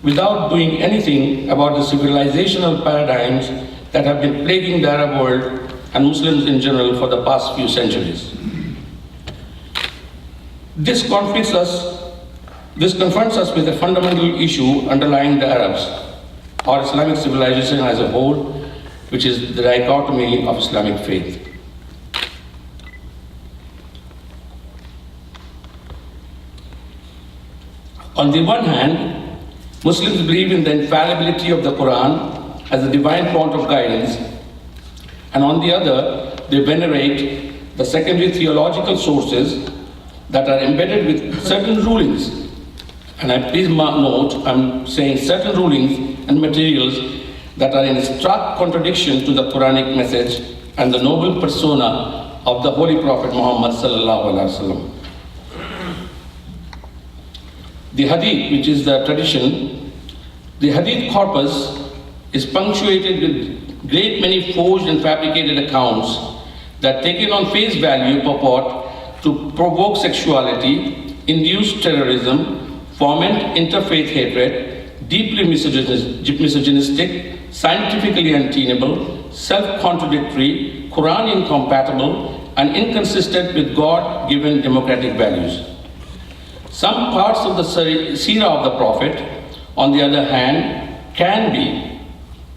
without doing anything about the civilizational paradigms that have been plaguing the Arab world and Muslims in general for the past few centuries? This confronts us with a fundamental issue underlying the Arabs, or Islamic civilization as a whole, which is the dichotomy of Islamic faith. On the one hand, Muslims believe in the infallibility of the Quran as a divine fount of guidance, and on the other, they venerate the secondary theological sources that are embedded with certain rulings. And please note, I'm saying certain rulings and materials that are in stark contradiction to the Quranic message and the noble persona of the Holy Prophet Muhammad sallallahu alaihi wasallam. The Hadith, which is the tradition, the Hadith corpus is punctuated with great many forged and fabricated accounts that, taken on face value, purport to provoke sexuality, induce terrorism, foment interfaith hatred, deeply misogynistic, scientifically untenable, self-contradictory, Quran incompatible, and inconsistent with God-given democratic values. Some parts of the seerah of the Prophet, on the other hand, can be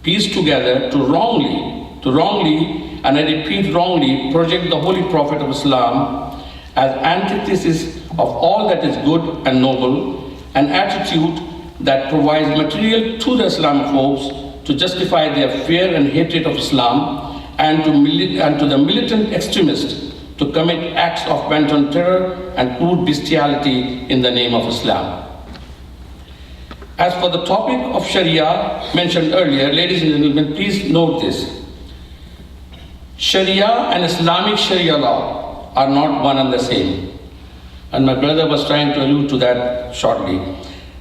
pieced together to wrongly, and I repeat wrongly, project the Holy Prophet of Islam as antithesis of all that is good and noble, an attitude that provides material to the Islamophobes to justify their fear and hatred of Islam, and to the militant extremists to commit acts of wanton terror and crude bestiality in the name of Islam. As for the topic of Sharia mentioned earlier, ladies and gentlemen, please note this. Sharia and Islamic Sharia law are not one and the same. And my brother was trying to allude to that shortly,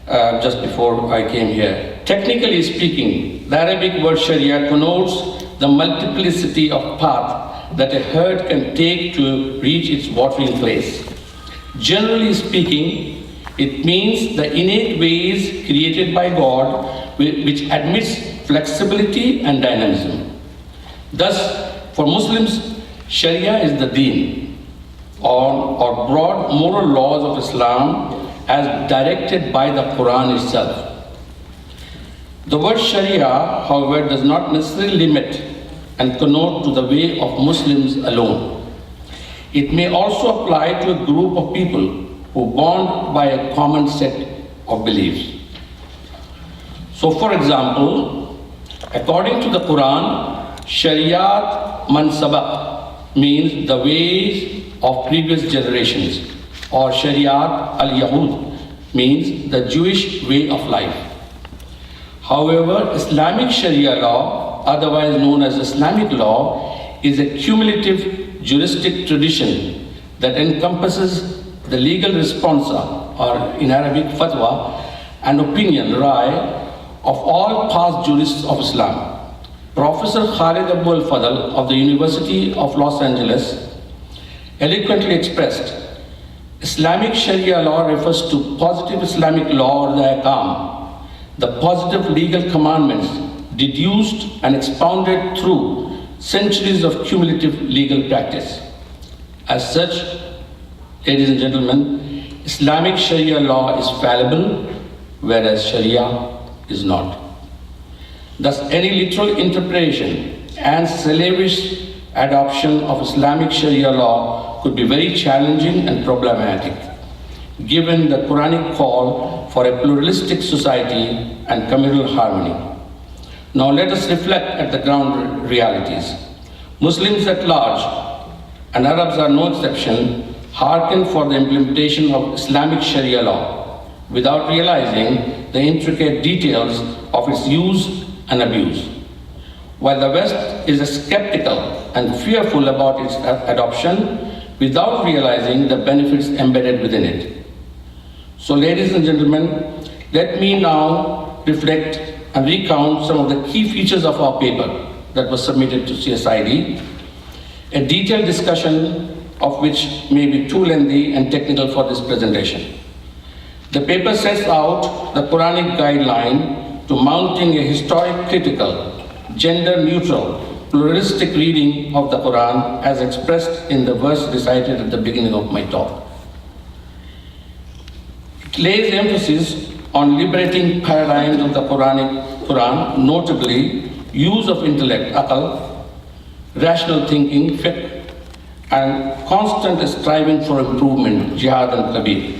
just before I came here. Technically speaking, the Arabic word Sharia connotes the multiplicity of paths that a herd can take to reach its watering place. Generally speaking, it means the innate ways created by God which admits flexibility and dynamism. Thus, for Muslims, Sharia is the deen, or broad moral laws of Islam as directed by the Quran itself. The word Sharia, however, does not necessarily limit and connote to the way of Muslims alone. It may also apply to a group of people who bond by a common set of beliefs. So, for example, according to the Quran, Shariat man sabaq means the ways of previous generations, or Shariat al-Yahud means the Jewish way of life. However, Islamic Sharia law, otherwise known as Islamic law, is a cumulative juristic tradition that encompasses the legal responsa, or in Arabic fatwa, and opinion, rai, of all past jurists of Islam. Professor Khalid Abul Fadl of the University of Los Angeles eloquently expressed, Islamic Sharia law refers to positive Islamic law, or the ahkam, the positive legal commandments deduced and expounded through centuries of cumulative legal practice. As such, ladies and gentlemen, Islamic Sharia law is fallible, whereas Sharia is not. Thus, any literal interpretation and slavish adoption of Islamic Sharia law could be very challenging and problematic, given the Quranic call for a pluralistic society and communal harmony. Now let us reflect at the ground realities. Muslims at large, and Arabs are no exception, hearken for the implementation of Islamic Sharia law without realizing the intricate details of its use and abuse. While the West is skeptical and fearful about its adoption without realizing the benefits embedded within it. So, ladies and gentlemen, let me now reflect and recount some of the key features of our paper that was submitted to CSID, a detailed discussion of which may be too lengthy and technical for this presentation. The paper sets out the Quranic guideline to mounting a historic, critical, gender-neutral, pluralistic reading of the Quran as expressed in the verse recited at the beginning of my talk. It lays emphasis on liberating paradigms of the Quran, notably use of intellect, aql, rational thinking, fiqh, and constant striving for improvement, jihad and kabir.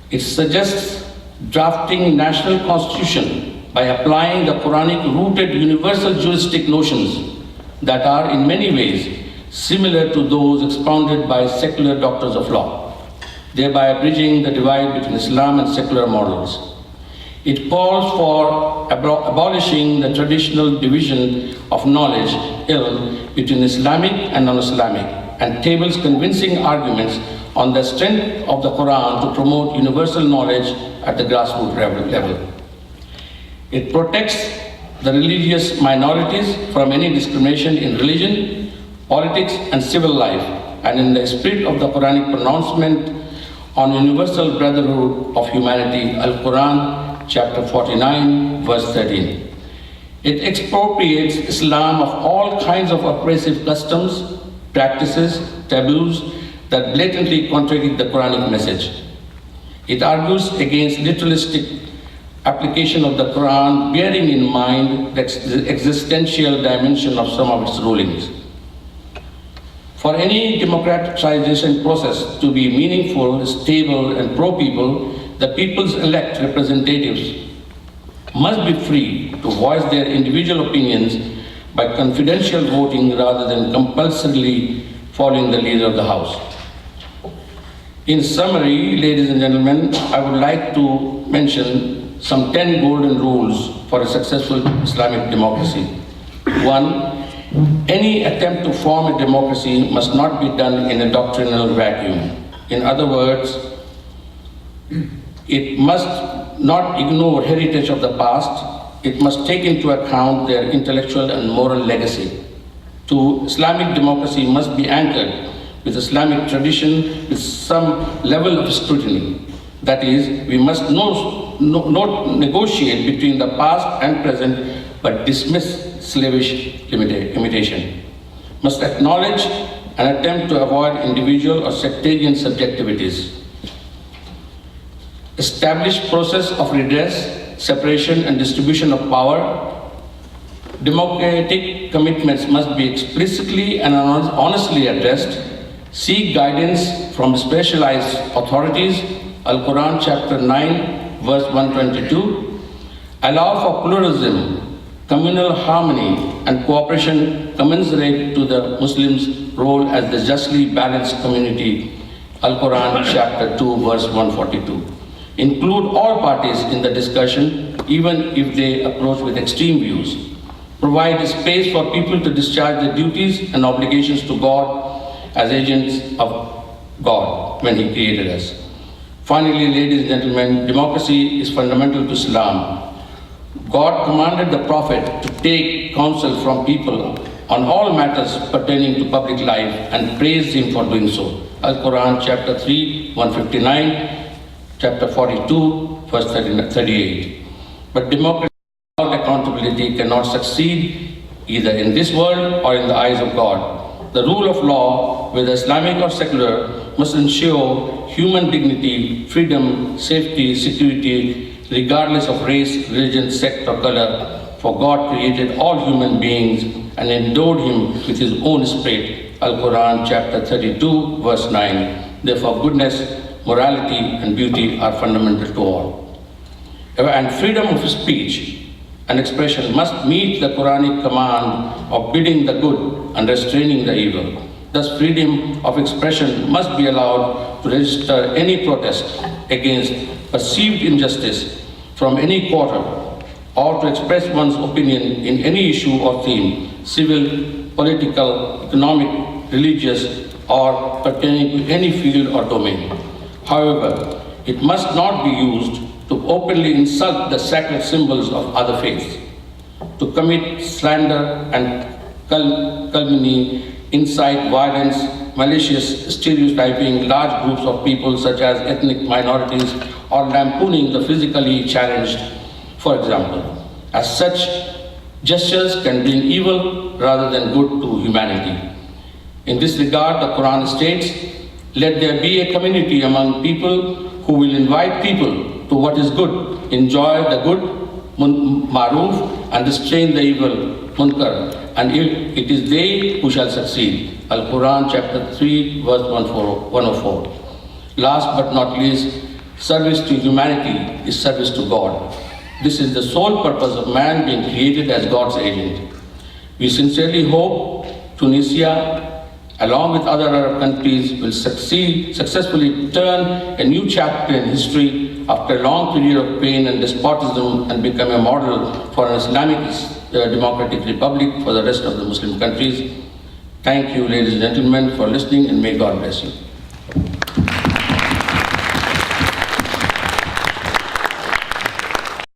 It suggests drafting national constitution by applying the Quranic-rooted universal juristic notions that are in many ways similar to those expounded by secular doctors of law, thereby bridging the divide between Islam and secular models. It calls for abolishing the traditional division of knowledge, ilm, between Islamic and non-Islamic, and tables convincing arguments on the strength of the Quran to promote universal knowledge at the grassroots level. It protects the religious minorities from any discrimination in religion, politics, and civil life, and in the spirit of the Quranic pronouncement on universal brotherhood of humanity, Al-Quran, chapter 49, verse 13. It expropriates Islam of all kinds of oppressive customs, practices, taboos that blatantly contradict the Quranic message. It argues against literalistic application of the Quran, bearing in mind the existential dimension of some of its rulings. For any democratization process to be meaningful, stable, and pro-people, the people's elect representatives must be free to voice their individual opinions by confidential voting rather than compulsorily following the leader of the House. In summary, ladies and gentlemen, I would like to mention some 10 golden rules for a successful Islamic democracy. 1. Any attempt to form a democracy must not be done in a doctrinal vacuum. In other words, it must not ignore heritage of the past. It must take into account their intellectual and moral legacy. to Islamic democracy must be anchored with Islamic tradition with some level of scrutiny. That is, we must not negotiate between the past and present, but dismiss slavish imitation. Must acknowledge and attempt to avoid individual or sectarian subjectivities. Establish process of redress, separation and distribution of power. Democratic commitments must be explicitly and honestly addressed. Seek guidance from specialized authorities. Al-Quran chapter 9 verse 122. Allow for pluralism, communal harmony and cooperation commensurate to the Muslims' role as the justly balanced community. Al-Quran chapter 2 verse 142. Include all parties in the discussion, even if they approach with extreme views. Provide space for people to discharge their duties and obligations to God as agents of God when He created us. Finally, ladies and gentlemen, democracy is fundamental to Islam. God commanded the Prophet to take counsel from people on all matters pertaining to public life and praised him for doing so. Al-Quran chapter 3, 159, chapter 42, verse 38. But democracy without accountability cannot succeed either in this world or in the eyes of God. The rule of law, whether Islamic or secular, must ensure human dignity, freedom, safety, security, regardless of race, religion, sect, or color. For God created all human beings and endowed him with his own spirit. Al-Quran chapter 32, verse 9. Therefore, goodness, morality, and beauty are fundamental to all. And freedom of speech and expression must meet the Quranic command of bidding the good and restraining the evil. Thus, freedom of expression must be allowed to register any protest against perceived injustice from any quarter, or to express one's opinion in any issue or theme, civil, political, economic, religious, or pertaining to any field or domain. However, it must not be used to openly insult the sacred symbols of other faiths, to commit slander and calumny, incite violence, malicious stereotyping large groups of people such as ethnic minorities, or lampooning the physically challenged, for example. As such, gestures can bring evil rather than good to humanity. In this regard, the Quran states, "Let there be a community among people who will invite people to what is good, enjoy the good, maruf, and restrain the evil, munkar, and it is they who shall succeed." Al-Quran chapter 3 verse 104. Last but not least, service to humanity is service to God. This is the sole purpose of man being created as God's agent. We sincerely hope Tunisia, along with other Arab countries, will successfully turn a new chapter in history after a long period of pain and despotism and become a model for an Islamic democratic republic for the rest of the Muslim countries. Thank you, ladies and gentlemen, for listening, and may God bless you.